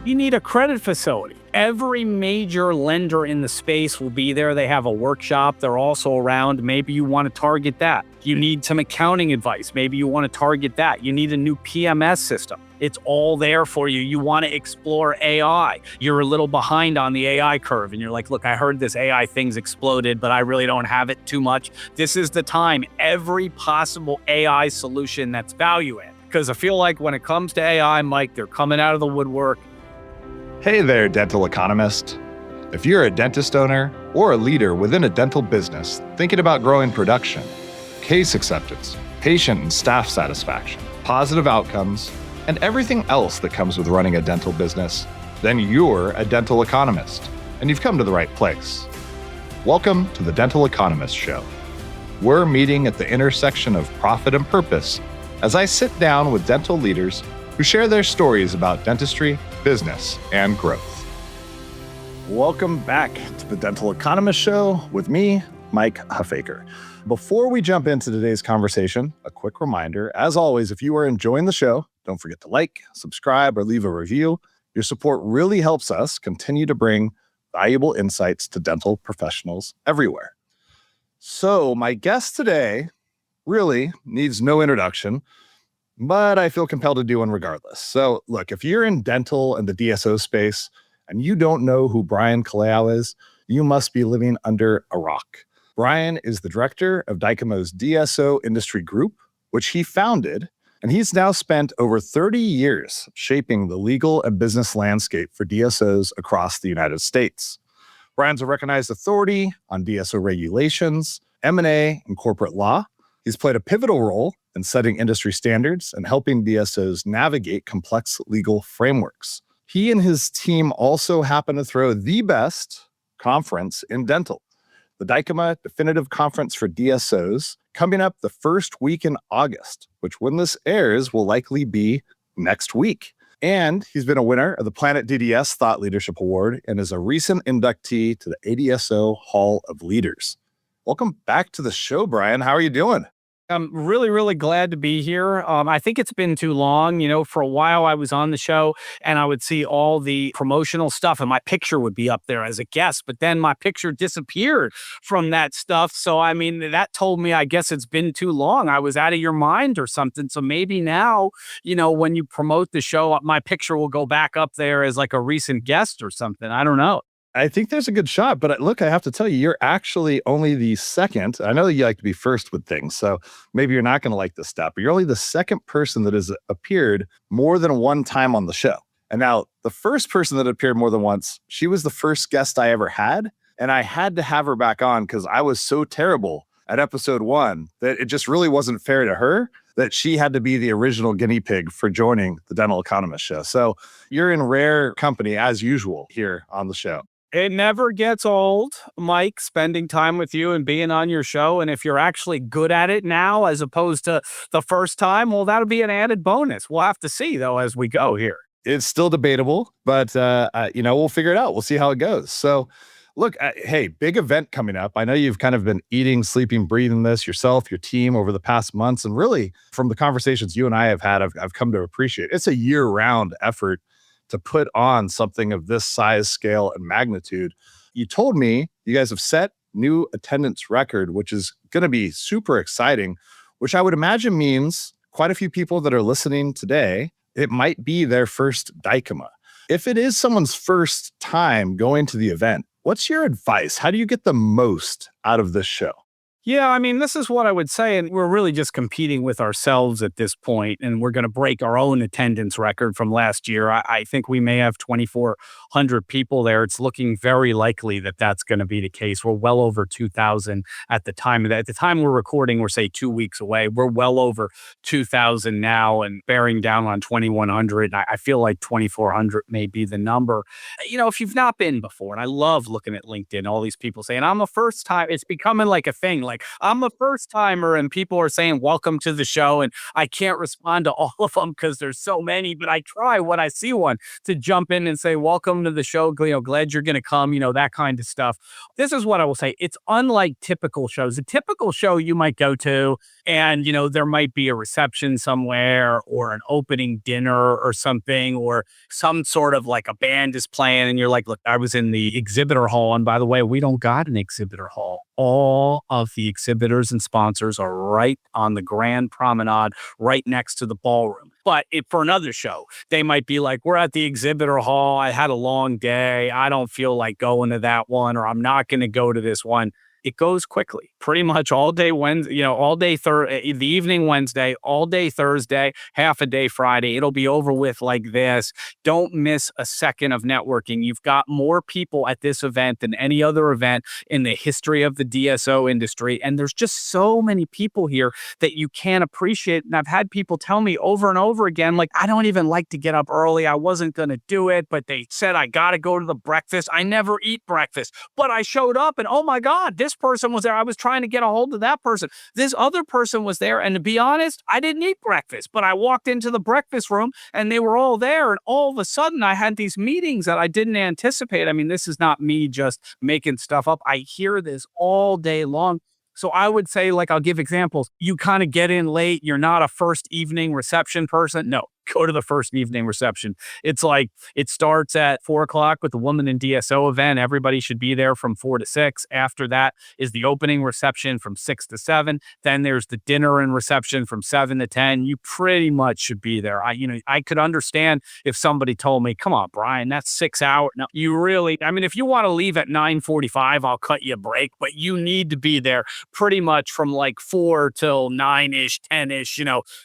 You need a credit facility. Every major lender in the space will be there. They have a workshop. They're also around. Maybe you want to target that. You need some accounting advice. Maybe you want to target that. You need a new PMS system. It's all there for you. You want to explore AI. You're a little behind on the AI curve. And you're like, look, I heard this AI thing's exploded, but I really don't have it too much. This is the time. Every possible AI solution that's value in. Because I feel like when it comes to AI, Mike, they're coming out of the woodwork. Hey there, Dental Economist. If you're a dentist owner or a leader within a dental business thinking about growing production, case acceptance, patient and staff satisfaction, positive outcomes, and everything else that comes with running a dental business, then you're a dental economist, and you've come to the right place. Welcome to the Dental Economist Show. We're meeting at the intersection of profit and purpose as I sit down with dental leaders who share their stories about dentistry, business, and growth. Welcome back to the Dental Economist Show with me, Mike Huffaker. Before we jump into today's conversation, a quick reminder, as always, if you are enjoying the show, don't forget to like, subscribe, or leave a review. Your support really helps us continue to bring valuable insights to dental professionals everywhere. So my guest today really needs no introduction, but I feel compelled to do one regardless. So look, if you're in dental and the DSO space and you don't know who Brian Colao is, you must be living under a rock. Brian is the director of Dykema's DSO industry group, which he founded, and he's now spent over 30 years shaping the legal and business landscape for DSOs across the United States. Brian's a recognized authority on DSO regulations, M&A, and corporate law. He's played a pivotal role in setting industry standards and helping DSOs navigate complex legal frameworks. He and his team also happen to throw the best conference in dental, the Dykema Definitive Conference for DSOs, coming up the first week in August, which when this airs will likely be next week. And he's been a winner of the Planet DDS Thought Leadership Award and is a recent inductee to the ADSO Hall of Leaders. Welcome back to the show, Brian. How are you doing? I'm really, really glad to be here. I think it's been too long. You know, for a while I was on the show and I would see all the promotional stuff and my picture would be up there as a guest, but then my picture disappeared from that stuff. So, I mean, that told me, I guess it's been too long. I was out of your mind or something. So maybe now, you know, when you promote the show, my picture will go back up there as like a recent guest or something. I don't know. I think there's a good shot, but look, I have to tell you, you're actually only the second. I know you like to be first with things, so maybe you're not going to like this step, but you're only the second person that has appeared more than one time on the show. And now the first person that appeared more than once, she was the first guest I ever had. And I had to have her back on because I was so terrible at episode 1 that it just really wasn't fair to her that she had to be the original guinea pig for joining the Dental Economist Show. So you're in rare company as usual here on the show. It never gets old, Mike, spending time with you and being on your show. And if you're actually good at it now, as opposed to the first time, well, that'll be an added bonus. We'll have to see, though, as we go here. It's still debatable, but, we'll figure it out. We'll see how it goes. So look, hey, big event coming up. I know you've kind of been eating, sleeping, breathing this yourself, your team over the past months. And really, from the conversations you and I have had, I've come to appreciate it's a year-round effort to put on something of this size, scale, and magnitude. You told me you guys have set new attendance record, which is going to be super exciting, which I would imagine means quite a few people that are listening today, it might be their first Dykema. If it is someone's first time going to the event, what's your advice? How do you get the most out of this show? Yeah, I mean, this is what I would say. And we're really just competing with ourselves at this point, and we're going to break our own attendance record from last year. I think we may have 2,400 people there. It's looking very likely that that's going to be the case. We're well over 2,000 at the time. At the time we're recording, we're, say, 2 weeks away. We're well over 2,000 now and bearing down on 2,100. I feel like 2,400 may be the number. You know, if you've not been before, and I love looking at LinkedIn, all these people saying, I'm a first time. It's becoming like a thing. Like, I'm a first timer and people are saying, welcome to the show. And I can't respond to all of them because there's so many, but I try when I see one to jump in and say, welcome to the show. You know, glad you're going to come, you know, that kind of stuff. This is what I will say. It's unlike typical shows. A typical show you might go to, And, there might be a reception somewhere or an opening dinner or something, or some sort of like a band is playing. And you're like, look, I was in the exhibitor hall. And by the way, we don't got an exhibitor hall. All of the exhibitors and sponsors are right on the Grand Promenade, right next to the ballroom. But for another show, they might be like, we're at the exhibitor hall. I had a long day. I don't feel like going to that one, or I'm not going to go to this one. It goes quickly, pretty much all day Wednesday, all day the evening Wednesday, all day Thursday, half a day Friday. It'll be over with like this. Don't miss a second of networking. You've got more people at this event than any other event in the history of the DSO industry. And there's just so many people here that you can't appreciate. And I've had people tell me over and over again, like, I don't even like to get up early. I wasn't going to do it, but they said I got to go to the breakfast. I never eat breakfast, but I showed up and oh my God, this person was there. I was trying to get a hold of that person. This other person was there. And to be honest, I didn't eat breakfast, but I walked into the breakfast room and they were all there. And all of a sudden I had these meetings that I didn't anticipate. I mean, this is not me just making stuff up. I hear this all day long. So I would say, like, I'll give examples. You kind of get in late. You're not a first evening reception person. No, go to the first evening reception. It's like, it starts at 4:00 with the Woman in DSO event. Everybody should be there from 4 to 6. After that is the opening reception from 6 to 7. Then there's the dinner and reception from 7 to 10. You pretty much should be there. I could understand if somebody told me, come on, Brian, that's 6 hours. No, if you want to leave at 9:45, I'll cut you a break, but you need to be there pretty much from like 4 till 9-ish, 10-ish,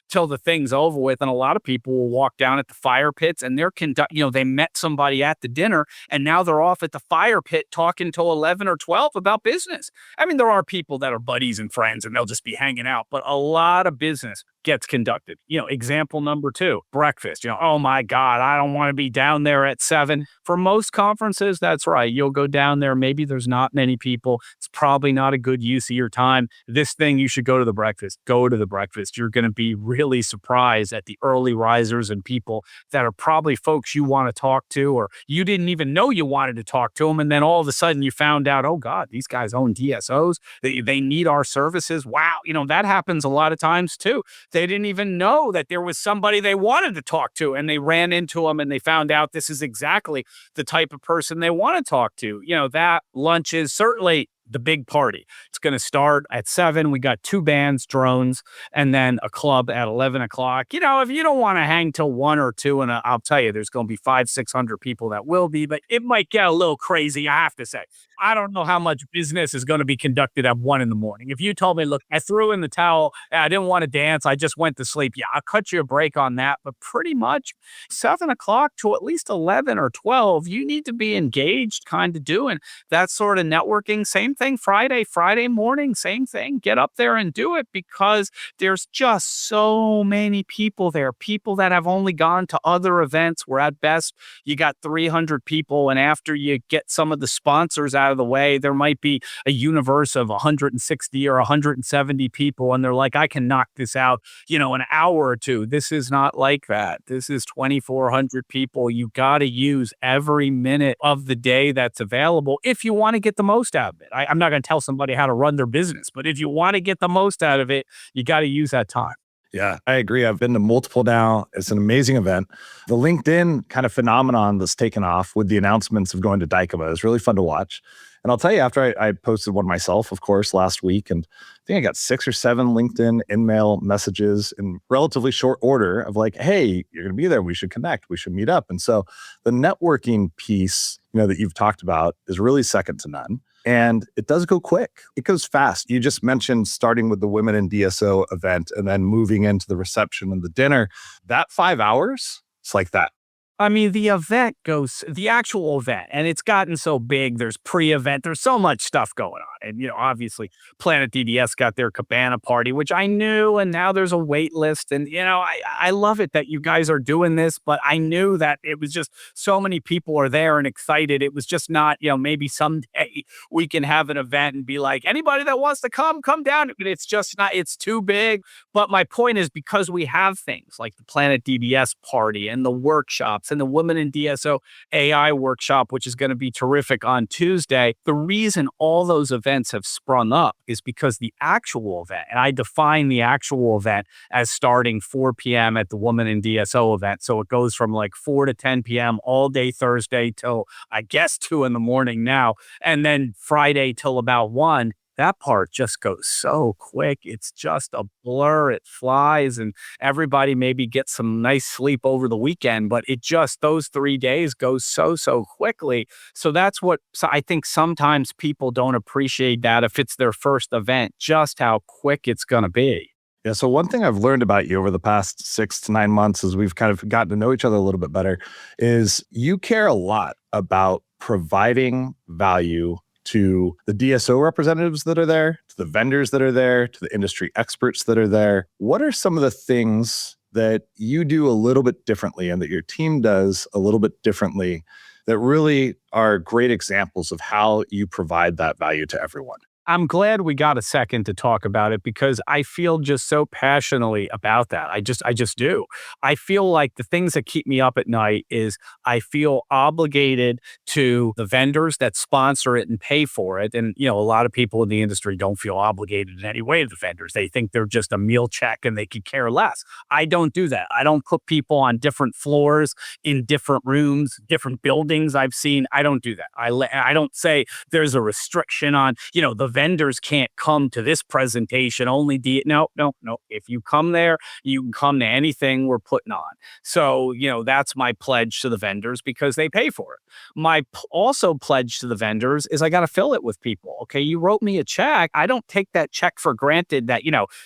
till the thing's over with. And a lot of people will walk down at the fire pits and they met somebody at the dinner and now they're off at the fire pit talking till 11 or 12 about business. I mean, there are people that are buddies and friends and they'll just be hanging out, but a lot of business gets conducted. Example number 2, breakfast. Oh my God, I don't want to be down there at 7. For most conferences, that's right. You'll go down there. Maybe there's not many people. It's probably not a good use of your time. This thing, you should go to the breakfast. Go to the breakfast. You're going to be really surprised at the early risers and people that are probably folks you want to talk to, or you didn't even know you wanted to talk to them. And then all of a sudden you found out, oh God, these guys own DSOs. They need our services. Wow. That happens a lot of times too. They didn't even know that there was somebody they wanted to talk to, and they ran into them and they found out this is exactly the type of person they want to talk to. That lunch is certainly the big party. It's going to start at 7. We got 2 bands, drones, and then a club at 11 o'clock. If you don't want to hang till 1 or 2, and I'll tell you, there's going to be 500-600 people that will be, but it might get a little crazy, I have to say. I don't know how much business is going to be conducted at 1 in the morning. If you told me, look, I threw in the towel, I didn't want to dance, I just went to sleep. Yeah, I'll cut you a break on that. But pretty much 7 o'clock to at least 11 or 12, you need to be engaged, kind of doing that sort of networking. Same thing Friday morning, same thing. Get up there and do it, because there's just so many people there. People that have only gone to other events where at best you got 300 people. And after you get some of the sponsors out of the way, there might be a universe of 160 or 170 people. And they're like, I can knock this out, an hour or 2. This is not like that. This is 2,400 people. You got to use every minute of the day that's available if you want to get the most out of it. I'm not going to tell somebody how to run their business, but if you want to get the most out of it, you got to use that time. Yeah, I agree. I've been to multiple now. It's an amazing event. The LinkedIn kind of phenomenon that's taken off with the announcements of going to Dykema is really fun to watch. And I'll tell you, after I posted one myself, of course, last week, and I think I got 6 or 7 LinkedIn in-mail messages in relatively short order of like, hey, you're going to be there. We should connect. We should meet up. And so the networking piece, that you've talked about is really second to none. And it does go quick. It goes fast. You just mentioned starting with the Women in DSO event and then moving into the reception and the dinner. That 5 hours, it's like that. I mean, the actual event, and it's gotten so big. There's pre-event. There's so much stuff going on. And, obviously Planet DDS got their cabana party, which I knew, and now there's a wait list. And, I love it that you guys are doing this, but I knew that it was just so many people are there and excited. It was just not, maybe someday we can have an event and be like, anybody that wants to come down. It's just not, it's too big. But my point is, because we have things like the Planet DDS party and the workshops workshops and the Women in DSO AI workshop, which is going to be terrific on Tuesday. The reason all those events have sprung up is because the actual event, and I define the actual event as starting 4 p.m. at the Woman in DSO event. So it goes from like 4 to 10 p.m. all day Thursday till I guess 2 in the morning now, and then Friday till about 1. That part just goes so quick. It's just a blur. It flies, and everybody maybe gets some nice sleep over the weekend, but it just, those 3 days goes so quickly. So that's what, so I think sometimes people don't appreciate that if it's their first event, just how quick it's going to be. Yeah. So one thing I've learned about you over the past 6 to 9 months as we've kind of gotten to know each other a little bit better is you care a lot about providing value to the DSO representatives that are there, to the vendors that are there, to the industry experts that are there. What are some of the things that you do a little bit differently and that your team does a little bit differently that really are great examples of how you provide that value to everyone? I'm glad we got a second to talk about it because I feel just so passionately about that. I just do. I feel like the things that keep me up at night is I feel obligated to the vendors that sponsor it and pay for it. And, a lot of people in the industry don't feel obligated in any way to the vendors. They think they're just a meal check and they could care less. I don't do that. I don't put people on different floors in different rooms, different buildings I've seen. I don't do that. I don't say there's a restriction on, the vendors can't come to this presentation, only no. If you come there, you can come to anything we're putting on. So, that's my pledge to the vendors because they pay for it. My also pledge to the vendors is I got to fill it with people. Okay. You wrote me a check. I don't take that check for granted that,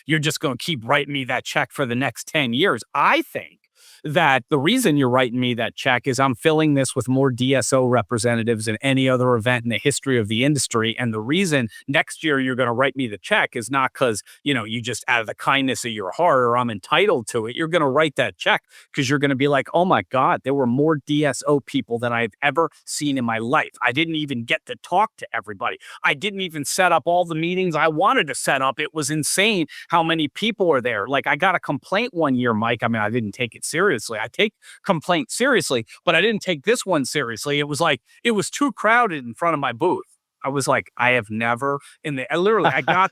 you're just going to keep writing me that check for the next 10 years. I think that the reason you're writing me that check is I'm filling this with more DSO representatives than any other event in the history of the industry. And the reason next year you're going to write me the check is not because, you just out of the kindness of your heart or I'm entitled to it. You're going to write that check because you're going to be like, oh my God, there were more DSO people than I've ever seen in my life. I didn't even get to talk to everybody. I didn't even set up all the meetings I wanted to set up. It was insane how many people were there. Like I got a complaint one year, Mike. I mean, I didn't take it seriously. I take complaints seriously, but I didn't take this one seriously. It was too crowded in front of my booth. I was like, I got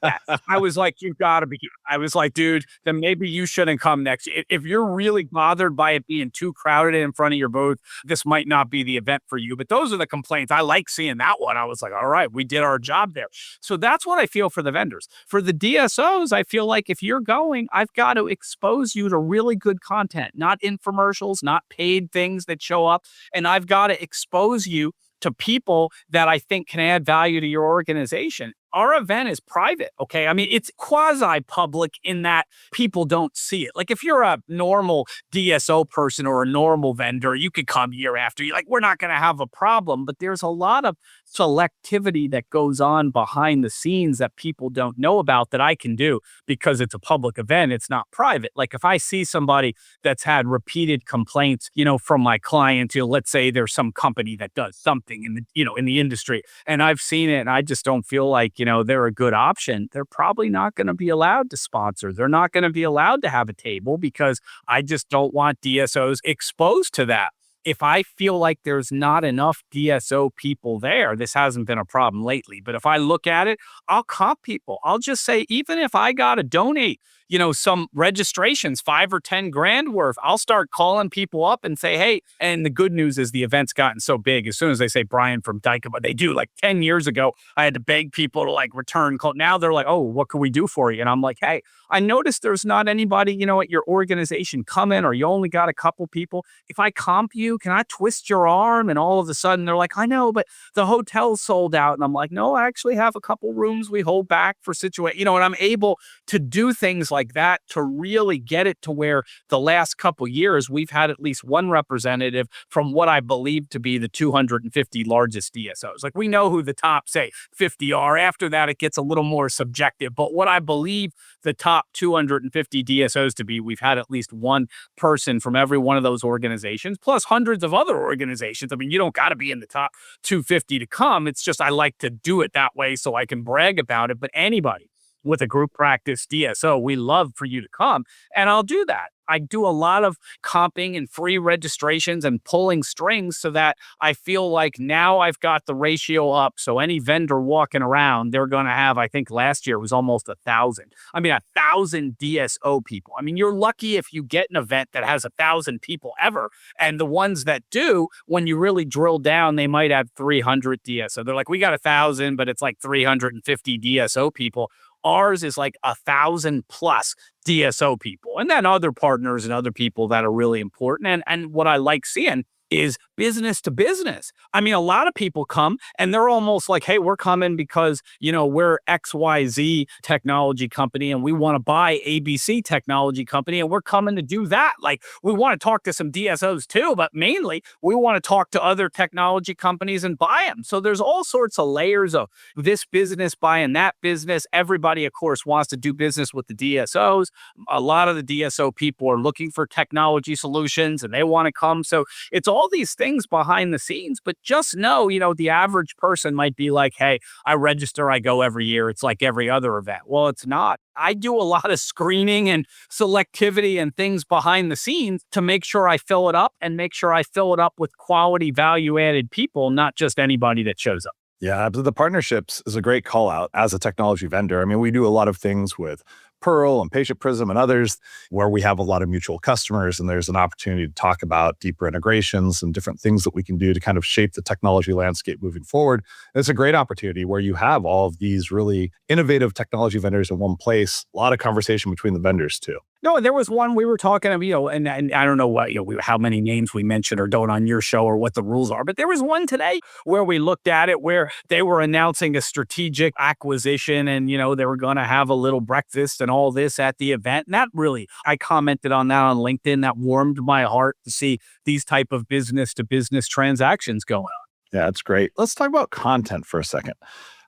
that. I was like, you gotta be. I was like, dude, then maybe you shouldn't come next. If you're really bothered by it being too crowded in front of your booth, this might not be the event for you. But those are the complaints. I like seeing that one. I was like, all right, we did our job there. So that's what I feel for the vendors. For the DSOs, I feel like if you're going, I've got to expose you to really good content, not infomercials, not paid things that show up. And I've got to expose you to people that I think can add value to your organization. Our event is private, okay? I mean, it's quasi-public in that people don't see it. Like if you're a normal DSO person or a normal vendor, you could come year after. You're like, we're not going to have a problem. But there's a lot of selectivity that goes on behind the scenes that people don't know about that I can do because it's a public event. It's not private. Like if I see somebody that's had repeated complaints, from my clients, let's say there's some company that does something in the industry, and I've seen it and I just don't feel like, they're a good option. They're probably not going to be allowed to sponsor. They're not going to be allowed to have a table because I just don't want DSOs exposed to that. If I feel like there's not enough DSO people there, this hasn't been a problem lately, but if I look at it, I'll comp people. I'll just say, even if I got to donate, some registrations, 5 or 10 grand worth, I'll start calling people up and say, hey, and the good news is the event's gotten so big. As soon as they say Brian from Dykema, they do. Like 10 years ago, I had to beg people to return call. Now they're like, oh, what can we do for you? And I'm like, hey, I noticed there's not anybody, at your organization coming, or you only got a couple people. If I comp you, can I twist your arm? And all of a sudden they're like, I know, but the hotel's sold out. And I'm like, no, I actually have a couple rooms we hold back for situation, and I'm able to do things like that to really get it to where the last couple years we've had at least one representative from what I believe to be the 250 largest DSOs. Like we know who the top, say, 50 are. After that, it gets a little more subjective. But what I believe the top 250 DSOs to be, we've had at least one person from every one of those organizations, plus hundreds of other organizations. I mean, you don't got to be in the top 250 to come. It's just I like to do it that way so I can brag about it. But anybody with a group practice DSO, we love for you to come, and I'll do that. I do a lot of comping and free registrations and pulling strings so that I feel like now I've got the ratio up. So any vendor walking around, they're going to have, I think last year it was almost 1,000. I mean, 1,000 DSO people. I mean, you're lucky if you get an event that has 1,000 people ever. And the ones that do, when you really drill down, they might have 300 DSO. They're like, we got 1,000, but it's like 350 DSO people. Ours is like 1,000 plus DSO people, and then other partners and other people that are really important. And what I like seeing is business to business. I mean, a lot of people come and they're almost like, hey, we're coming because, we're XYZ technology company and we want to buy ABC technology company and we're coming to do that. Like, we want to talk to some DSOs too, but mainly we want to talk to other technology companies and buy them. So there's all sorts of layers of this business buying that business. Everybody, of course, wants to do business with the DSOs. A lot of the DSO people are looking for technology solutions and they want to come. So it's all these things behind the scenes, but just know, the average person might be like, hey, I register, I go every year. It's like every other event. Well, it's not. I do a lot of screening and selectivity and things behind the scenes to make sure I fill it up and make sure I fill it up with quality value added people, not just anybody that shows up. Yeah, the partnerships is a great call out as a technology vendor. I mean, we do a lot of things with Pearl and Patient Prism and others where we have a lot of mutual customers, and there's an opportunity to talk about deeper integrations and different things that we can do to kind of shape the technology landscape moving forward. And it's a great opportunity where you have all of these really innovative technology vendors in one place, a lot of conversation between the vendors too. No, there was one we were talking of, and I don't know what, how many names we mentioned or don't on your show or what the rules are, but there was one today where we looked at it where they were announcing a strategic acquisition and, they were going to have a little breakfast and all this at the event. And that really, I commented on that on LinkedIn. That warmed my heart to see these type of business to business transactions going on. Yeah, that's great. Let's talk about content for a second.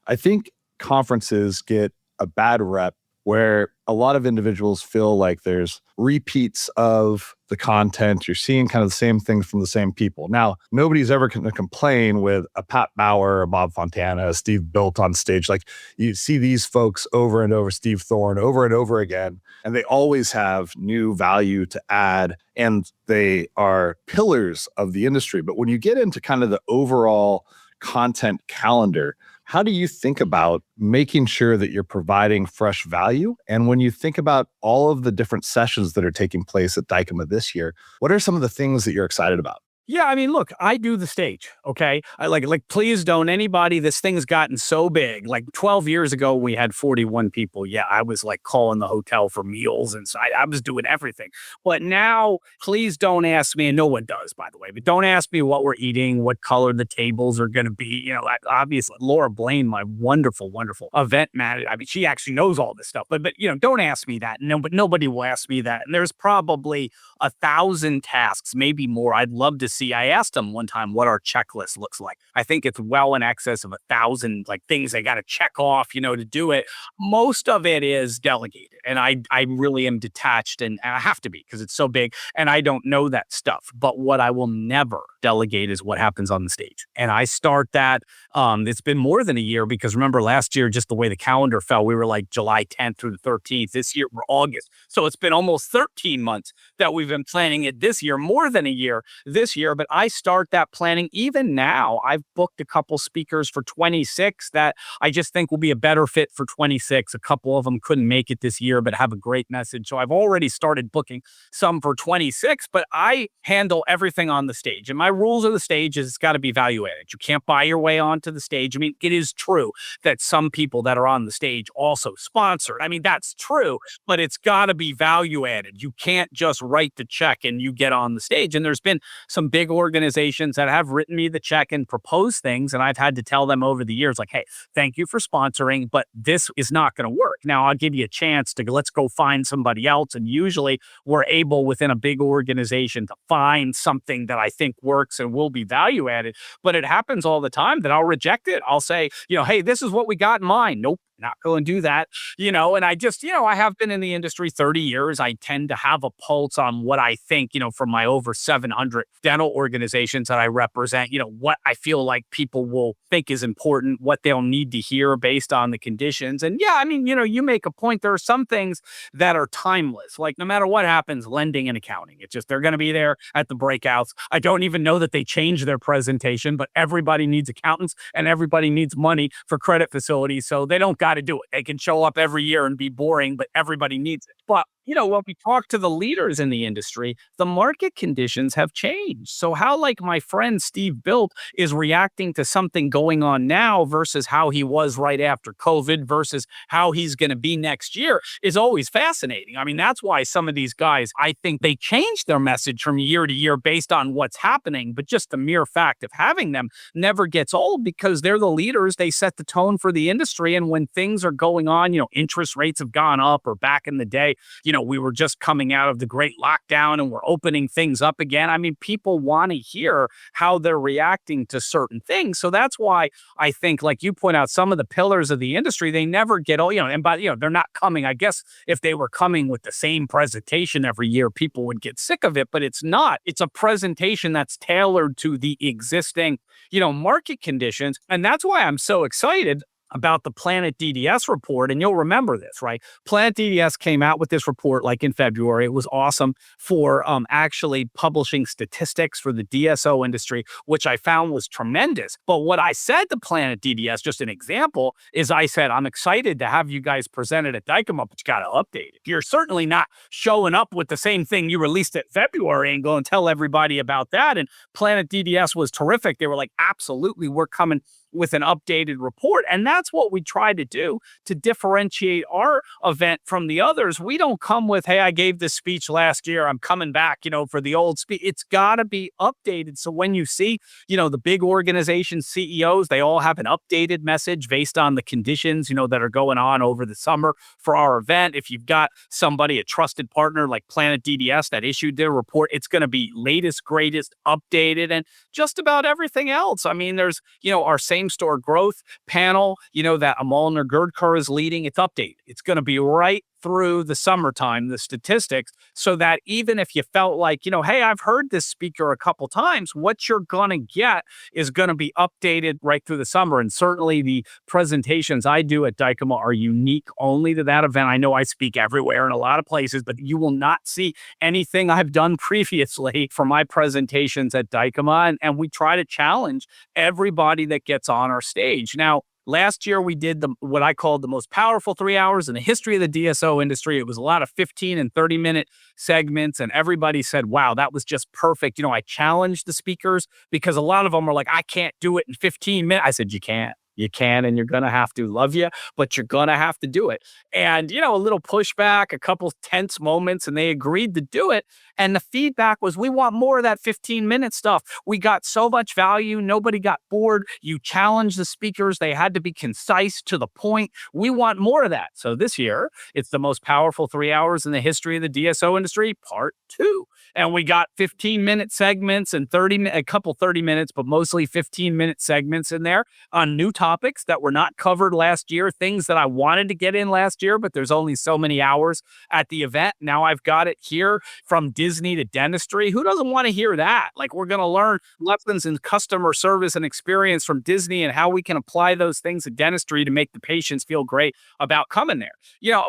I think conferences get a bad rep where a lot of individuals feel like there's repeats of the content. You're seeing kind of the same things from the same people. Now, nobody's ever going to complain with a Pat Bauer, a Bob Fontana, a Steve Built on stage. Like, you see these folks over and over, Steve Thorne, over and over again, and they always have new value to add, and they are pillars of the industry. But when you get into kind of the overall content calendar, how do you think about making sure that you're providing fresh value? And when you think about all of the different sessions that are taking place at Dykema this year, what are some of the things that you're excited about? Yeah, I mean, look, I do the stage, okay? I like, please don't anybody, this thing's gotten so big. Like 12 years ago, we had 41 people. Yeah, I was like calling the hotel for meals and so I was doing everything. But now, please don't ask me, and no one does, by the way, but don't ask me what we're eating, what color the tables are going to be. Obviously, Laura Blaine, my wonderful, wonderful event manager, I mean, she actually knows all this stuff, but don't ask me that. No, but nobody will ask me that. And there's probably 1,000 tasks, maybe more. I'd love to see. I asked them one time what our checklist looks like. I think it's well in excess of 1,000 like things they got to check off, to do it. Most of it is delegated, and I really am detached, and I have to be because it's so big, and I don't know that stuff. But what I will never delegate is what happens on the stage, and I start that. It's been more than a year because remember last year, just the way the calendar fell, we were like July 10th through the 13th. This year we're August, so it's been almost 13 months that we've been planning it this year, more than a year this year. But I start that planning even now. I've booked a couple speakers for 26 that I just think will be a better fit for 26. A couple of them couldn't make it this year, but have a great message. So I've already started booking some for 26, but I handle everything on the stage. And my rules of the stage is it's got to be value added. You can't buy your way onto the stage. I mean, it is true that some people that are on the stage also sponsored. I mean, that's true, but it's got to be value added. You can't just write the check and you get on the stage. And there's been some big organizations that have written me the check and proposed things, and I've had to tell them over the years, like, hey, thank you for sponsoring, but this is not going to work. Now, I'll give you a chance to let's go find somebody else. And usually we're able within a big organization to find something that I think works and will be value added. But it happens all the time that I'll reject it. I'll say, hey, this is what we got in mind. Nope. not going to do that, and I just, I have been in the industry 30 years. I tend to have a pulse on what I think, from my over 700 dental organizations that I represent, what I feel like people will think is important, what they'll need to hear based on the conditions. And yeah, I mean, you make a point. There are some things that are timeless, like no matter what happens, lending and accounting. It's just, they're going to be there at the breakouts. I don't even know that they change their presentation, but everybody needs accountants and everybody needs money for credit facilities. So they don't got to do it. They can show up every year and be boring, but everybody needs it. But when we talk to the leaders in the industry, the market conditions have changed. So how, like my friend Steve Bilt is reacting to something going on now versus how he was right after COVID versus how he's going to be next year is always fascinating. I mean, that's why some of these guys, I think they change their message from year to year based on what's happening. But just the mere fact of having them never gets old because they're the leaders. They set the tone for the industry. And when things are going on, interest rates have gone up, or back in the day, we were just coming out of the great lockdown and we're opening things up again. I mean, people want to hear how they're reacting to certain things. So that's why I think, like you point out, some of the pillars of the industry, they never get old, they're not coming. I guess if they were coming with the same presentation every year, people would get sick of it, but it's not. It's a presentation that's tailored to the existing, market conditions. And that's why I'm so excited about the Planet DDS report. And you'll remember this, right? Planet DDS came out with this report like in February. It was awesome for actually publishing statistics for the DSO industry, which I found was tremendous. But what I said to Planet DDS, just an example, is I said, I'm excited to have you guys present it at Dykema, but you got to update it. You're certainly not showing up with the same thing you released in February and go and tell everybody about that. And Planet DDS was terrific. They were like, absolutely, we're coming with an updated report. And that's what we try to do to differentiate our event from the others. We don't come with, hey, I gave this speech last year, I'm coming back, for the old speech. It's got to be updated. So when you see, the big organization CEOs, they all have an updated message based on the conditions, that are going on over the summer for our event. If you've got somebody, a trusted partner like Planet DDS that issued their report, it's going to be latest, greatest, updated, and just about everything else. I mean, there's, our same store growth panel, that Amal Nurgurdkar is leading. It's updated. It's going to be right through the summertime, the statistics, so that even if you felt like, hey, I've heard this speaker a couple times, what you're going to get is going to be updated right through the summer. And certainly the presentations I do at Dykema are unique only to that event. I know I speak everywhere in a lot of places, but you will not see anything I've done previously for my presentations at Dykema. And we try to challenge everybody that gets on our stage. Now, last year, we did what I called the most powerful 3 hours in the history of the DSO industry. It was a lot of 15 and 30-minute segments, and everybody said, wow, that was just perfect. I challenged the speakers because a lot of them are like, I can't do it in 15 minutes. I said, you can't. You can, and you're going to have to. Love you, but you're going to have to do it. And, a little pushback, a couple tense moments, and they agreed to do it. And the feedback was, we want more of that 15-minute stuff. We got so much value. Nobody got bored. You challenged the speakers. They had to be concise, to the point. We want more of that. So this year, it's the most powerful 3 hours in the history of the DSO industry, part 2. And we got 15-minute segments and a couple 30 minutes, but mostly 15-minute segments in there on new topics that were not covered last year, things that I wanted to get in last year, but there's only so many hours at the event. Now I've got it here, from Disney to dentistry. Who doesn't want to hear that? Like, we're going to learn lessons in customer service and experience from Disney and how we can apply those things to dentistry to make the patients feel great about coming there.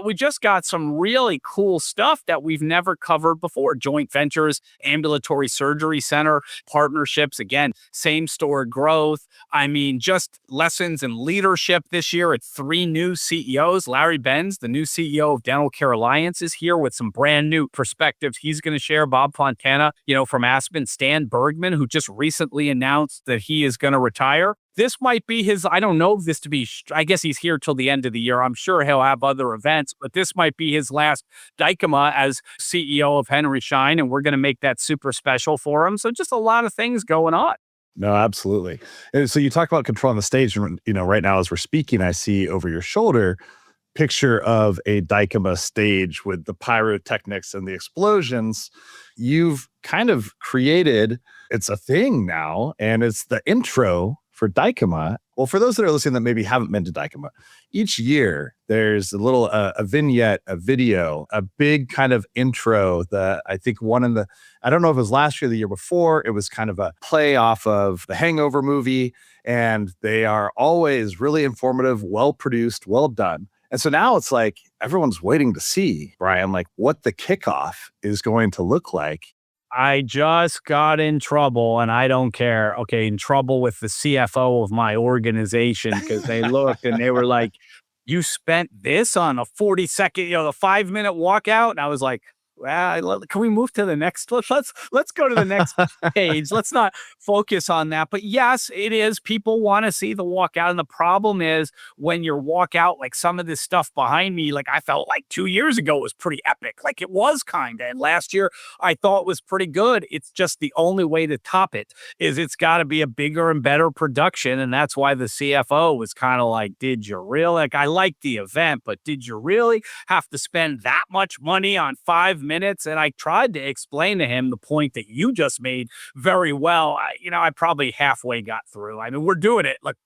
We just got some really cool stuff that we've never covered before. Joint ventures, ambulatory surgery center partnerships, again, same store growth. I mean, just lessons in leadership this year at 3 new CEOs. Larry Benz, the new CEO of Dental Care Alliance, is here with some brand new perspectives he's going to share. Bob Fontana, from Aspen. Stan Bergman, who just recently announced that he is going to retire. This might be his, I don't know this to be, I guess he's here till the end of the year. I'm sure he'll have other events, but this might be his last Dykema as CEO of Henry Schein, and we're going to make that super special for him. So just a lot of things going on. No, absolutely. And so you talk about controlling the stage, and right now as we're speaking, I see over your shoulder picture of a Dykema stage with the pyrotechnics and the explosions. You've kind of created, it's a thing now, and it's the intro for Dykema. Well, for those that are listening that maybe haven't been to Dykema, each year there's a little a vignette, a video, a big kind of intro. I think I don't know if it was last year or the year before, it was kind of a play off of the Hangover movie. And they are always really informative, well produced, well done. And so now it's like everyone's waiting to see, Brian, like what the kickoff is going to look like. I just got in trouble and I don't care. Okay, in trouble with the CFO of my organization because they looked and they were like, you spent this on a 40-second, the 5-minute walkout. And I was like, well, can we move to the next? Let's go to the next page. Let's not focus on that. But yes, it is. People want to see the walkout. And the problem is when your walkout, like some of this stuff behind me, like I felt like 2 years ago was pretty epic. Like it was kind of. And last year I thought was pretty good. It's just the only way to top it is it's got to be a bigger and better production. And that's why the CFO was kind of like, did you really? Like I liked the event, but did you really have to spend that much money on 5 minutes? And I tried to explain to him the point that you just made very well. I probably halfway got through. I mean, we're doing it. Look,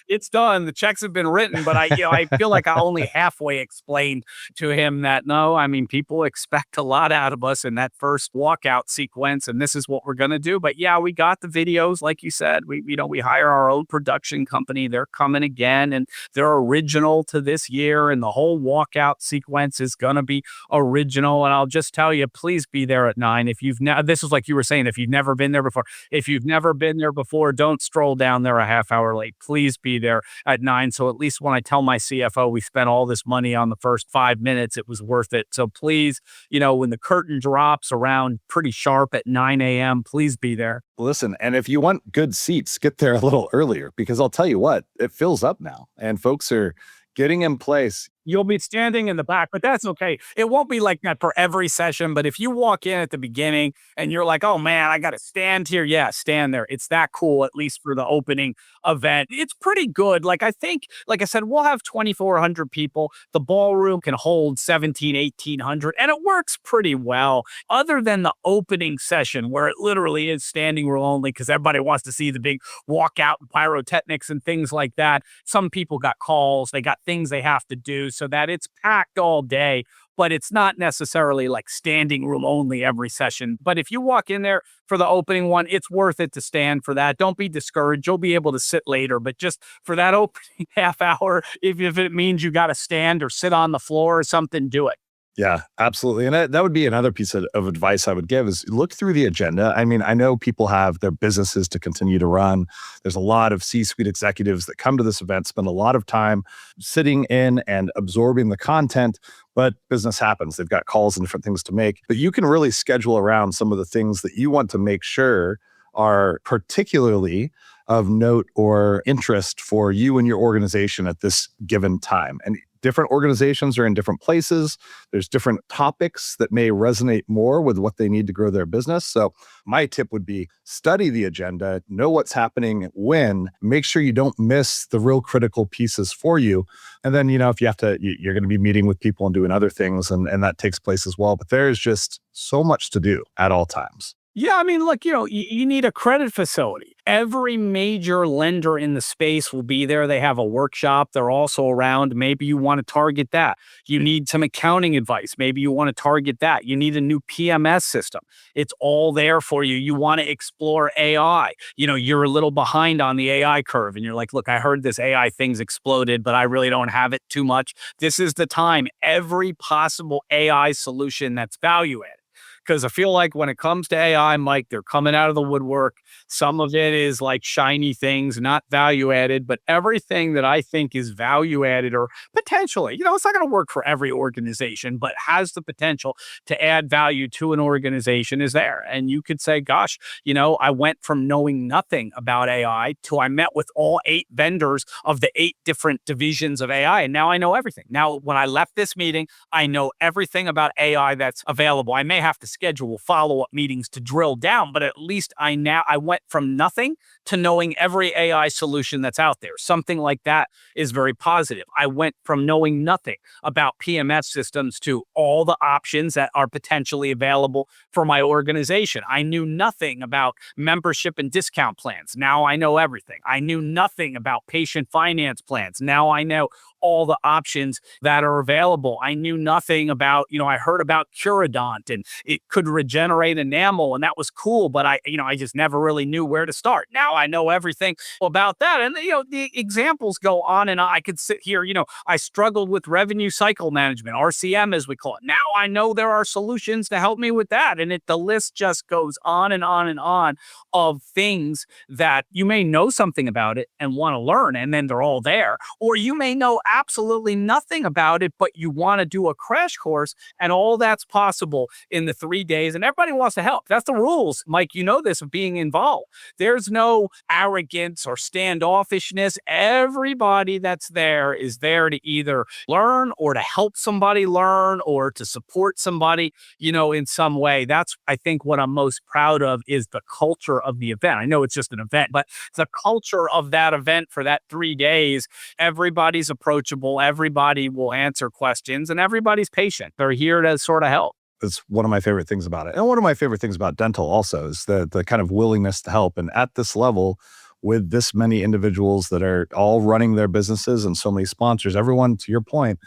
it's done. The checks have been written, but I feel like I only halfway explained to him that no, I mean, people expect a lot out of us in that first walkout sequence, and this is what we're going to do. But yeah, we got the videos, like you said. We hire our own production company. They're coming again, and they're original to this year, and the whole walkout sequence is going to be original. And I'll just tell you, please be there at 9. If you've this is like you were saying, if you've never been there before. If you've never been there before, don't stroll down there a half hour late. Please be there at 9. So at least when I tell my CFO we spent all this money on the first 5 minutes, it was worth it. So please, when the curtain drops around pretty sharp at 9 a.m., please be there. Listen, and if you want good seats, get there a little earlier because I'll tell you what, it fills up now and folks are getting in place. You'll be standing in the back, but that's okay. It won't be like that for every session. But if you walk in at the beginning and you're like, oh man, I got to stand here. Yeah, stand there. It's that cool, at least for the opening event. It's pretty good. Like I think, like I said, we'll have 2,400 people. The ballroom can hold 1,800, and it works pretty well. Other than the opening session where it literally is standing room only because everybody wants to see the big walkout and pyrotechnics and things like that. Some people got calls. They got things they have to do. So that it's packed all day, but it's not necessarily like standing room only every session. But if you walk in there for the opening one, it's worth it to stand for that. Don't be discouraged. You'll be able to sit later, but just for that opening half hour, if it means you got to stand or sit on the floor or something, do it. Yeah, absolutely. And that would be another piece of advice I would give is look through the agenda. I mean, I know people have their businesses to continue to run. There's a lot of C-suite executives that come to this event, spend a lot of time sitting in and absorbing the content, but business happens. They've got calls and different things to make. But you can really schedule around some of the things that you want to make sure are particularly of note or interest for you and your organization at this given time. And different organizations are in different places. There's different topics that may resonate more with what they need to grow their business. So my tip would be study the agenda, know what's happening when, make sure you don't miss the real critical pieces for you. And then, if you have to, you're going to be meeting with people and doing other things, and that takes place as well. But there's just so much to do at all times. Yeah, I mean, look, you need a credit facility. Every major lender in the space will be there. They have a workshop. They're also around. Maybe you want to target that. You need some accounting advice. Maybe you want to target that. You need a new PMS system. It's all there for you. You want to explore AI. You're a little behind on the AI curve and you're like, look, I heard this AI thing's exploded, but I really don't have it too much. This is the time. Every possible AI solution that's value added. Because I feel like when it comes to AI, Mike, they're coming out of the woodwork. Some of it is like shiny things, not value added, but everything that I think is value added or potentially, it's not going to work for every organization, but has the potential to add value to an organization is there. And you could say, gosh, I went from knowing nothing about AI to I met with all 8 vendors of the 8 different divisions of AI. And now I know everything. Now, when I left this meeting, I know everything about AI that's available. I may have to schedule follow-up meetings to drill down, but at least I went from nothing to knowing every AI solution that's out there. Something like that is very positive. I went from knowing nothing about PMS systems to all the options that are potentially available for my organization. I knew nothing about membership and discount plans. Now I know everything. I knew nothing about patient finance plans. Now I know all the options that are available. I knew nothing about, I heard about Curodont and it could regenerate enamel, and that was cool, but I just never really knew where to start. Now I know everything about that. And, the examples go on and on. I could sit here, I struggled with revenue cycle management, RCM as we call it. Now I know there are solutions to help me with that. And the list just goes on and on and on of things that you may know something about it and want to learn, and then they're all there. Or you may know absolutely nothing about it, but you want to do a crash course, and all that's possible in the 3 days. And everybody wants to help. That's the rules, Mike. You know this of being involved. There's no arrogance or standoffishness. Everybody that's there is there to either learn or to help somebody learn or to support somebody, in some way. That's, I think, what I'm most proud of is the culture of the event. I know it's just an event, but the culture of that event for that 3 days, everybody's approachable, everybody will answer questions, and everybody's patient. They're here to sort of help. It's one of my favorite things about it. And one of my favorite things about dental also is the kind of willingness to help. And at this level, with this many individuals that are all running their businesses and so many sponsors, everyone, to your point,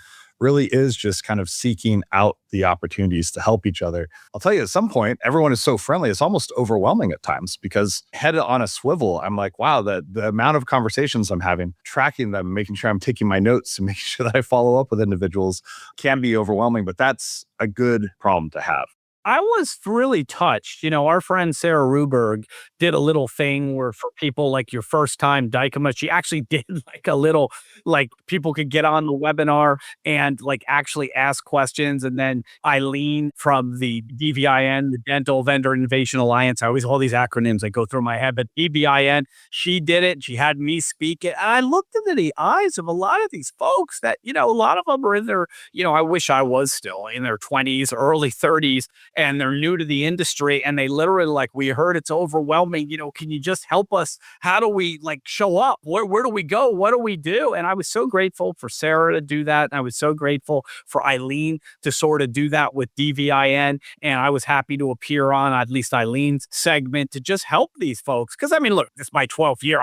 really is just kind of seeking out the opportunities to help each other. I'll tell you, at some point, everyone is so friendly, it's almost overwhelming at times because head on a swivel, I'm like, wow, the amount of conversations I'm having, tracking them, making sure I'm taking my notes and making sure that I follow up with individuals can be overwhelming, but that's a good problem to have. I was really touched. Our friend Sarah Ruberg did a little thing where for people like your first time Dykema, she actually did like a little, like people could get on the webinar and like actually ask questions. And then Eileen from the DVIN, the Dental Vendor Innovation Alliance, I always all these acronyms that go through my head, but DVIN, she did it. She had me speak it. And I looked into the eyes of a lot of these folks that, a lot of them are in their, I wish I was still in their 20s, early 30s. And they're new to the industry, and they literally like, we heard it's overwhelming. Can you just help us? How do we like show up? Where do we go? What do we do? And I was so grateful for Sarah to do that. And I was so grateful for Eileen to sort of do that with DVIN. And I was happy to appear on at least Eileen's segment to just help these folks. Cause look, this is my 12th year.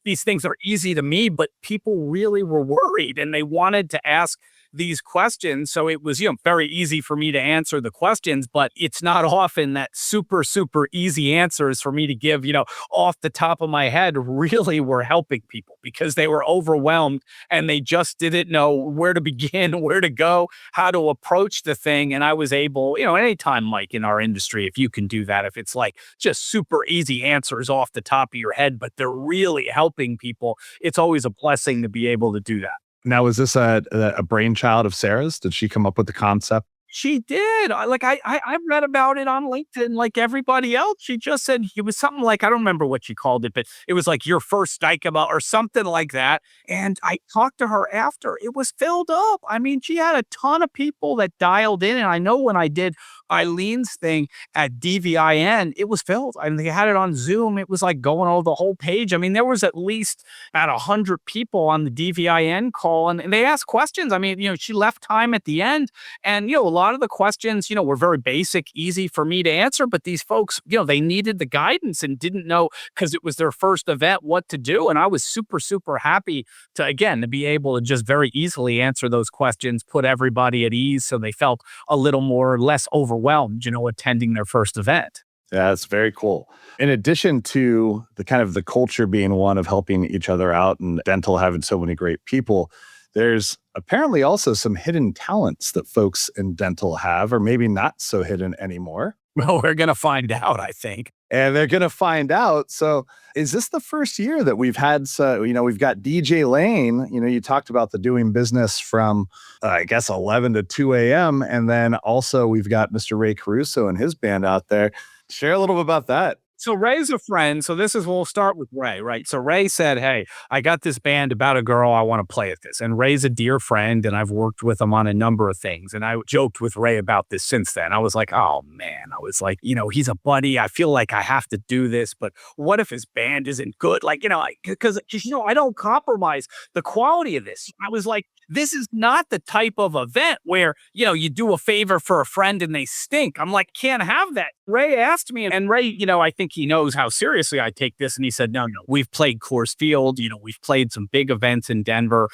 These things are easy to me, but people really were worried and they wanted to ask these questions. So it was, very easy for me to answer the questions, but it's not often that super, super easy answers for me to give, off the top of my head really were helping people because they were overwhelmed and they just didn't know where to begin, where to go, how to approach the thing. And I was able, anytime, Mike, in our industry, if you can do that, if it's like just super easy answers off the top of your head, but they're really helping people, it's always a blessing to be able to do that. Now, is this a brainchild of Sarah's? Did she come up with the concept? She did. I read about it on LinkedIn like everybody else. She just said it was something like, I don't remember what she called it, but it was like your first Dykema or something like that. And I talked to her after. It was filled up. She had a ton of people that dialed in. And I know when I did Eileen's thing at DVIN, it was filled. They had it on Zoom. It was like going over the whole page. There was at least about 100 people on the DVIN call and they asked questions. She left time at the end and, a lot of the questions, were very basic, easy for me to answer, but these folks, they needed the guidance and didn't know because it was their first event what to do. And I was super, super happy to be able to just very easily answer those questions, put everybody at ease so they felt a little more less overwhelmed, attending their first event. Yeah, that's very cool. In addition to the kind of the culture being one of helping each other out and dental having so many great people, there's apparently also some hidden talents that folks in dental have, or maybe not so hidden anymore. Well, we're going to find out, I think. And they're going to find out. So is this the first year that we've had, we've got DJ Lane, you talked about the doing business from, 11 to 2 a.m. And then also we've got Mr. Ray Caruso and his band out there. Share a little bit about that. So Ray's a friend. So this is we'll start with Ray, right? So Ray said, "Hey, I got this band about a girl. I want to play at this." And Ray's a dear friend, and I've worked with him on a number of things. And I joked with Ray about this since then. I was like, "Oh man," I was like, he's a buddy. I feel like I have to do this, but what if his band isn't good? Like, because I don't compromise the quality of this. I was like, this is not the type of event where, you do a favor for a friend and they stink. I'm like, can't have that. Ray asked me, and Ray, I think he knows how seriously I take this. And he said, no, we've played Coors Field. We've played some big events in Denver.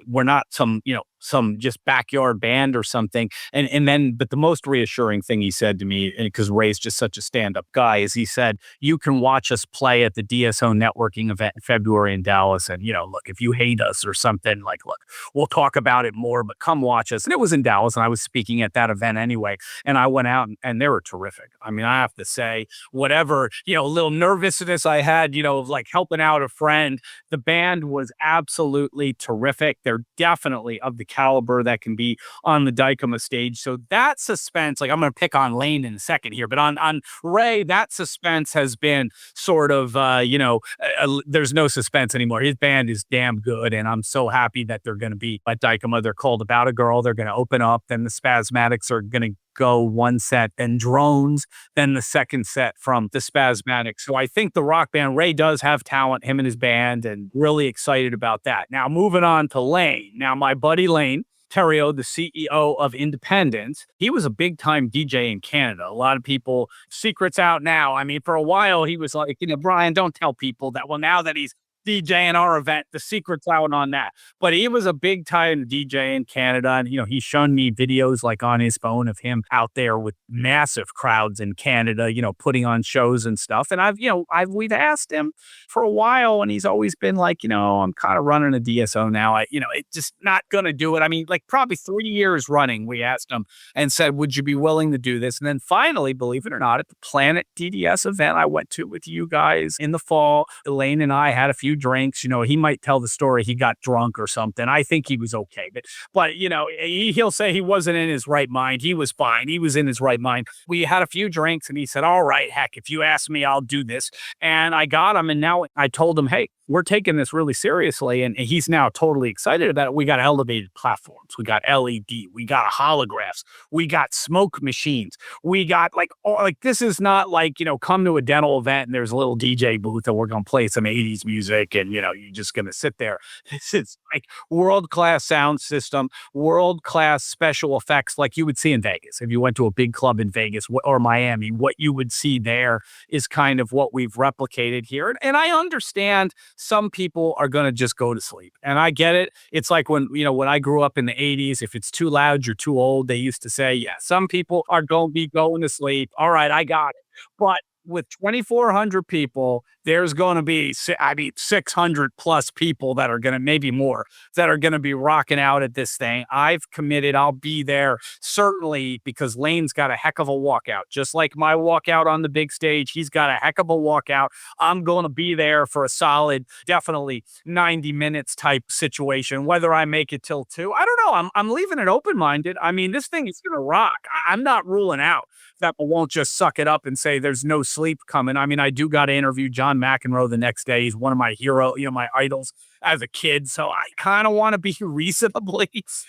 We're not some just backyard band or something. But the most reassuring thing he said to me, because Ray's just such a stand-up guy, is he said, you can watch us play at the DSO networking event in February in Dallas. And, look, if you hate us or something, like, look, we'll talk about it more, but come watch us. And it was in Dallas, and I was speaking at that event anyway. And I went out and they were terrific. I mean, I have to say, whatever, little nervousness I had, of like helping out a friend, the band was absolutely terrific. They're definitely of the caliber that can be on the Dykema stage. So that suspense, like I'm going to pick on Lane in a second here, but on Ray, that suspense has been sort of, there's no suspense anymore. His band is damn good. And I'm so happy that they're going to be at Dykema. They're called About a Girl. They're going to open up. Then the Spasmatics are going to go one set, then Drones, then the second set from the Spasmatics. So I think the rock band, Ray does have talent, him and his band, and really excited about that. Now, moving on to Lane. Now, my buddy Lane Terrio, the CEO of Independence, he was a big time DJ in Canada. A lot of people, secrets out now. I mean, for a while, he was like, Brian, don't tell people that. Well, now that he's DJing our event, the secret's out on that. But he was a big time DJ in Canada. And, he's shown me videos like on his phone of him out there with massive crowds in Canada, putting on shows and stuff. And we've asked him for a while, and he's always been like, I'm kind of running a DSO now. It's just not going to do it. I mean, like probably 3 years running, we asked him and said, would you be willing to do this? And then finally, believe it or not, at the Planet DDS event I went to with you guys in the fall, Elaine and I had a few drinks. He might tell the story he got drunk or something. I think he was okay, but he'll say he wasn't in his right mind. He was fine. He was in his right mind. We had a few drinks, and he said, all right, heck, if you ask me, I'll do this. And I got him, and now I told him, hey, we're taking this really seriously. And he's now totally excited about it. We got elevated platforms. We got LED. We got holographs. We got smoke machines. We got this is not like, come to a dental event and there's a little DJ booth and we're going to play some 80s music and, you're just going to sit there. This is like world-class sound system, world-class special effects like you would see in Vegas. If you went to a big club in Vegas or Miami, what you would see there is kind of what we've replicated here. And I understand some people are going to just go to sleep. And I get it. It's like when I grew up in the 80s, if it's too loud, you're too old. They used to say, yeah, some people are going to be going to sleep. All right, I got it. But with 2,400 people, there's going to be, 600 plus people that are going to, maybe more, that are going to be rocking out at this thing. I've committed. I'll be there certainly because Lane's got a heck of a walkout. Just like my walkout on the big stage, he's got a heck of a walkout. I'm going to be there for a solid, definitely 90 minutes type situation, whether I make it till 2. I don't know. I'm leaving it open-minded. I mean, this thing is going to rock. I'm not ruling out that I won't just suck it up and say there's no sleep coming. I mean, I do got to interview John McEnroe the next day. He's one of my hero, my idols as a kid. So I kind of want to be reasonably,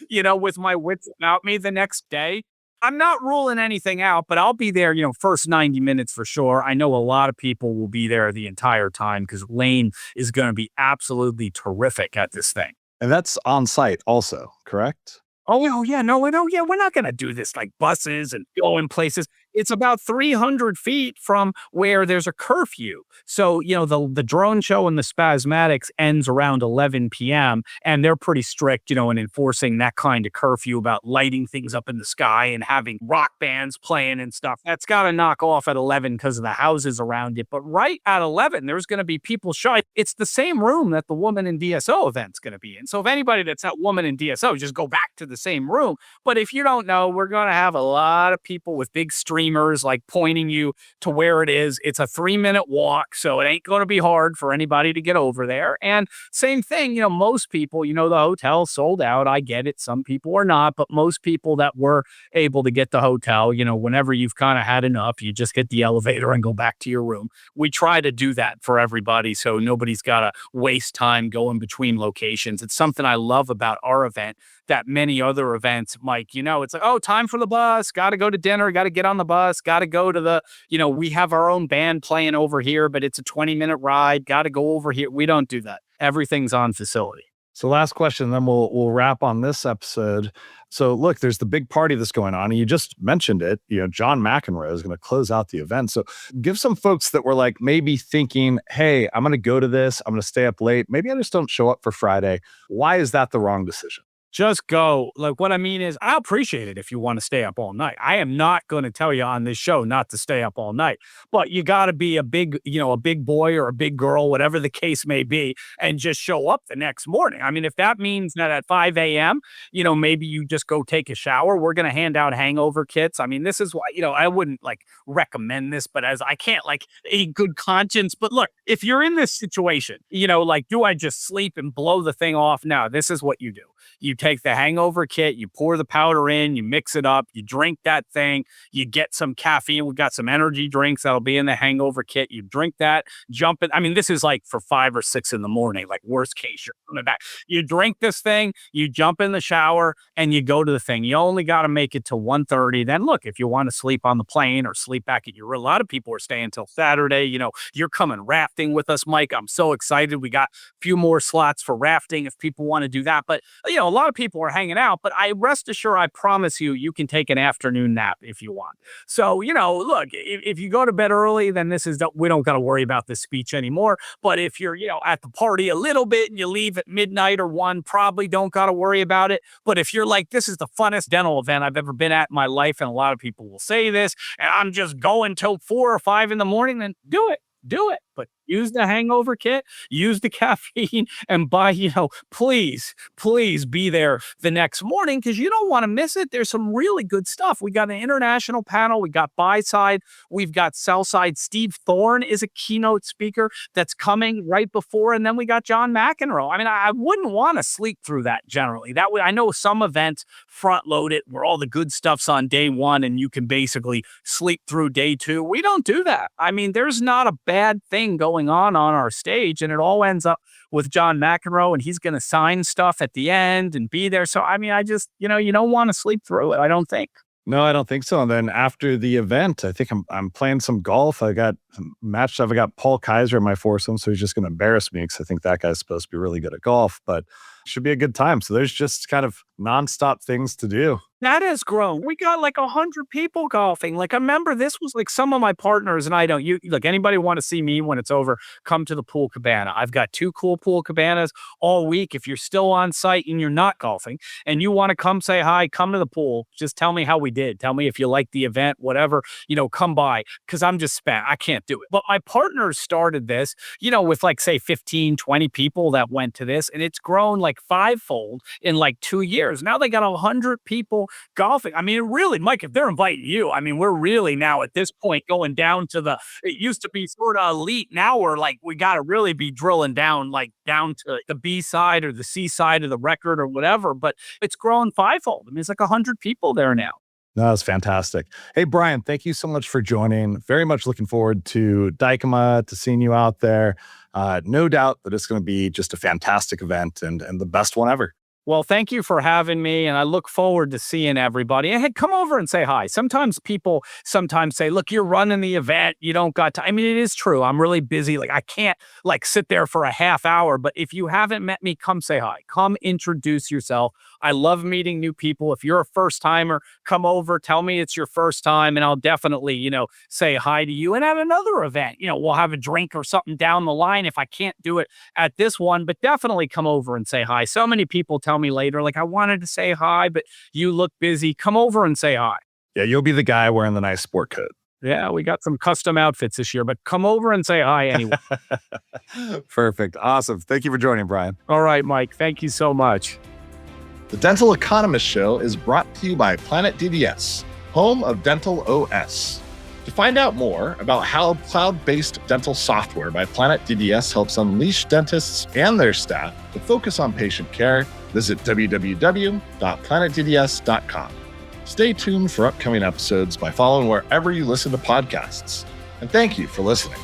with my wits about me the next day. I'm not ruling anything out, but I'll be there, first 90 minutes for sure. I know a lot of people will be there the entire time because Lane is going to be absolutely terrific at this thing. And that's on site also, correct? Oh, yeah. No, yeah. We're not going to do this like buses and going places. It's about 300 feet from where there's a curfew. So, the drone show and the Spasmatics ends around 11 p.m. And they're pretty strict, in enforcing that kind of curfew about lighting things up in the sky and having rock bands playing and stuff. That's got to knock off at 11 because of the houses around it. But right at 11, there's going to be people shy. It's the same room that the Woman in DSO event's going to be in. So if anybody that's at Woman in DSO, just go back to the same room. But if you don't know, we're going to have a lot of people with big streams streamers like pointing you to where it is. It's a 3-minute walk, so it ain't going to be hard for anybody to get over there. And same thing, most people, the hotel sold out. I get it. Some people are not, but most people that were able to get the hotel, whenever you've kind of had enough, you just get the elevator and go back to your room. We try to do that for everybody so nobody's got to waste time going between locations. It's something I love about our event that many other events, Mike, it's like, oh, time for the bus, got to go to dinner, got to get on the bus, got to go to the, we have our own band playing over here, but it's a 20-minute ride, got to go over here. We don't do that. Everything's on facility. So last question, then we'll wrap on this episode. So look, there's the big party that's going on, and you just mentioned it. John McEnroe is going to close out the event. So give some folks that were like maybe thinking, hey, I'm going to go to this, I'm going to stay up late, maybe I just don't show up for Friday. Why is that the wrong decision? Just go. Like, what I mean is, I appreciate it if you want to stay up all night. I am not going to tell you on this show not to stay up all night, but you got to be a big boy or a big girl, whatever the case may be, and just show up the next morning. I mean, if that means that at 5 a.m., maybe you just go take a shower. We're going to hand out hangover kits. I mean, this is why, I wouldn't recommend this, but as I can't a good conscience. But look, if you're in this situation, do I just sleep and blow the thing off? No, this is what you do. You take the hangover kit, you pour the powder in, you mix it up, you drink that thing, you get some caffeine. We've got some energy drinks that'll be in the hangover kit. You drink that, jump it. I mean, this is for 5 or 6 in the morning, worst case, you're coming back. You drink this thing, you jump in the shower, and you go to the thing. You only got to make it to 1:30. Then look, if you want to sleep on the plane or sleep back at your room, a lot of people are staying till Saturday. You're coming rafting with us, Mike. I'm so excited. We got a few more slots for rafting if people want to do that. But, a lot of people are hanging out, but I rest assured, I promise you, you can take an afternoon nap if you want. So, look, if you go to bed early, then we don't got to worry about this speech anymore. But if you're, at the party a little bit and you leave at midnight or 1, probably don't got to worry about it. But if you're like, this is the funnest dental event I've ever been at in my life, and a lot of people will say this, and I'm just going till 4 or 5 in the morning, then do it. But use the hangover kit, use the caffeine, and please be there the next morning because you don't want to miss it. There's some really good stuff. We got an international panel. We got buy side. We've got sell side. Steve Thorne is a keynote speaker that's coming right before. And then we got John McEnroe. I mean, I wouldn't want to sleep through that generally. I know some events front load it where all the good stuff's on day 1 and you can basically sleep through day 2. We don't do that. I mean, there's not a bad thing going on our stage, and it all ends up with John McEnroe, and he's going to sign stuff at the end and be there. So, I mean, I just, you don't want to sleep through it. I don't think. No, I don't think so. And then after the event, I think I'm playing some golf. I got matched up. I got Paul Kaiser in my foursome, so he's just going to embarrass me because I think that guy's supposed to be really good at golf, but should be a good time. So there's just kind of nonstop things to do. That has grown. We got 100 people golfing. I remember this was some of my partners and I don't. Anybody want to see me when it's over, come to the pool cabana. I've got 2 cool pool cabanas all week. If you're still on site and you're not golfing and you want to come say hi, come to the pool. Just tell me how we did. Tell me if you like the event, whatever, come by because I'm just spent. I can't do it. But my partners started this, with say 15, 20 people that went to this, and it's grown 5-fold in 2 years. Now they got 100 people golfing. I mean, really, Mike, if they're inviting you, I mean, we're really now at this point going down to it used to be sort of elite. Now we're we got to really be drilling down, down to the B side or the C side of the record or whatever. But it's grown 5-fold. I mean, it's 100 people there now. No, that's fantastic. Hey, Brian, thank you so much for joining. Very much looking forward to Dykema, to seeing you out there. No doubt that it's going to be just a fantastic event and the best one ever. Well, thank you for having me, and I look forward to seeing everybody. And hey, come over and say hi. Sometimes people say, look, you're running the event. You don't got time. I mean, it is true. I'm really busy. I can't sit there for a half hour. But if you haven't met me, come say hi. Come introduce yourself. I love meeting new people. If you're a first timer, come over, tell me it's your first time, and I'll definitely, say hi to you. And at another event, we'll have a drink or something down the line if I can't do it at this one, but definitely come over and say hi. So many people tell me later, I wanted to say hi, but you look busy. Come over and say hi. Yeah, you'll be the guy wearing the nice sport coat. Yeah, we got some custom outfits this year, but come over and say hi anyway. Perfect. Awesome. Thank you for joining, Brian. All right, Mike. Thank you so much. The Dental Economist Show is brought to you by Planet DDS. home of Dental OS. To find out more about how cloud-based dental software by Planet DDS helps unleash dentists and their staff to focus on patient care, visit www.planetdds.com. Stay tuned for upcoming episodes by following wherever you listen to podcasts. And thank you for listening.